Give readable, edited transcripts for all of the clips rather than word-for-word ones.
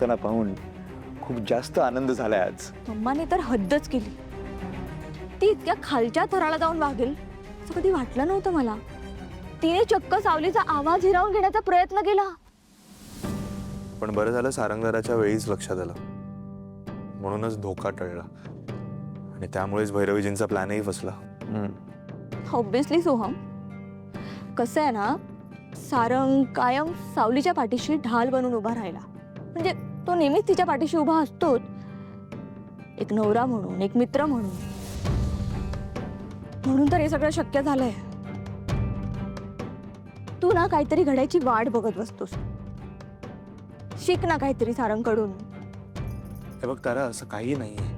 वागताना पाहून खूप जास्त आनंद झालाय आज. मम्माने तर हद्दच केली. ती इतक्या खालच्या थराला जाऊन वागेल असं कधी वाटलं नव्हतं मला. तिने चक्क सावलीचा आवाज हिरावून घेण्याचा प्रयत्न केला. पण बरं झालं सारंगधराच्या वेळीच लक्षात आलं, म्हणूनच धोका टळला आणि त्यामुळेच भैरवीजींचा प्लॅनही फसला. ऑब्विसली सोहम. कसं आहे ना, सारंग कायम सावलीच्या पाठीशी ढाल बनून उभा राहिला. म्हणजे तो नेहमीच तिच्या पाठीशी उभा असतोच, एक नवरा म्हणून, एक मित्र म्हणून. म्हणून तर हे सगळं शक्य झालंय. तू ना काहीतरी घडायची वाट बघत बसतोस. शिक ना काहीतरी सारंगकडून. हे बघ तारा, असं काही नाहीये.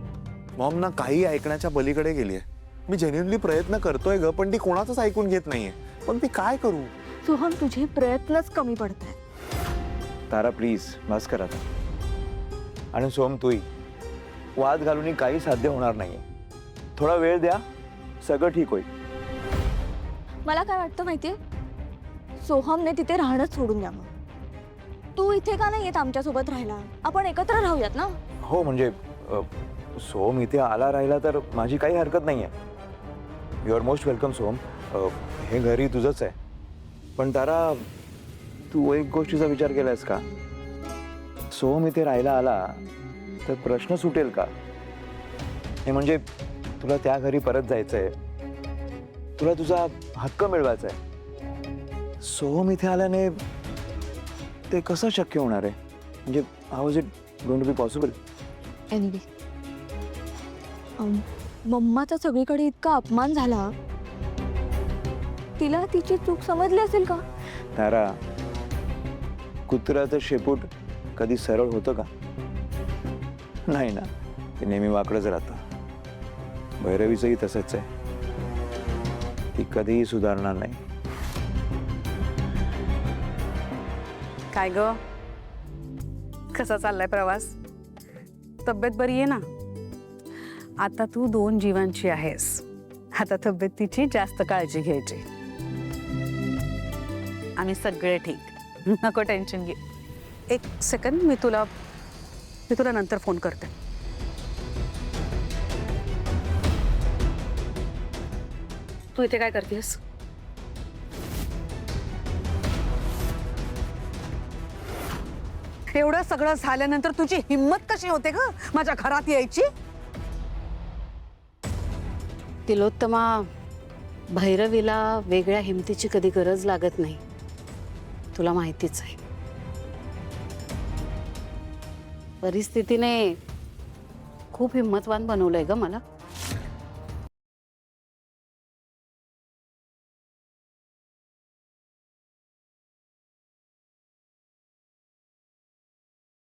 मॉम ना काही ऐकण्याच्या पलीकडे गेलीये. मी जेन्युइनली प्रयत्न करतोय ग, पण ती कोणाचंच ऐकून घेत नाहीये. पण मी काय करू? सोहम, तुझे प्रयत्नच कमी पडत आहेत. तारा प्लीज बस कर आता. आणि सोम तूही वाद घालून काही साध्य होणार नाहीये. थोडा वेळ द्या, सगळं ठीक होईल. मला काय वाटतं माहितीये, सोहमने तिथे राहणंच सोडून द्यावं. तू इथे का नाही येत आमच्यासोबत राहायला? आपण एकत्र राहूयात ना. हो म्हणजे सोम इथे आला राहिला तर माझी काही हरकत नाहीये. यू आर मोस्ट वेलकम सोम. हे घरी तुझंच आहे. पण तारा, तू एक गोष्टीचा विचार केलायस का? सोम इथे राहायला आला तर प्रश्न सुटेल का? हे म्हणजे तुला त्या घरी परत जायचंय, तुला तुझा हक्क मिळवायचा आहे. सोम इथे आल्याने ते कसं शक्य होणार आहे? म्हणजे how is it going to be possible? Anyway, मम्माचा सगळीकडे इतका अपमान झाला, तिला तिची चूक समजली असेल का? तारा, कुत्र्याचं शेपूट कधी सरळ होतं का? नाही ना, ते नेहमी वाकडंच राहतं. भैरवीचंही तसंच आहे. ती कधीही सुधारणार नाही. काय ग, कसा चाललाय प्रवास? तब्येत बरी आहे ना? आता तू 2 जीवांची आहेस. आता तब्येतीची जास्त काळजी घ्यायची. आम्ही सगळे ठीक, नको टेन्शन घे. एक सेकंड, मी तुला नंतर फोन करते. तू इथे काय करतेस? एवढं सगळं झाल्यानंतर तुझी हिम्मत कशी होते ग माझ्या घरात यायची? तिलोत्तमा, भैरवीला वेगळ्या हिमतीची कधी गरज लागत नाही, तुला माहितीच आहे. परिस्थितीने खूप हिम्मतवान बनवलंय ग मला.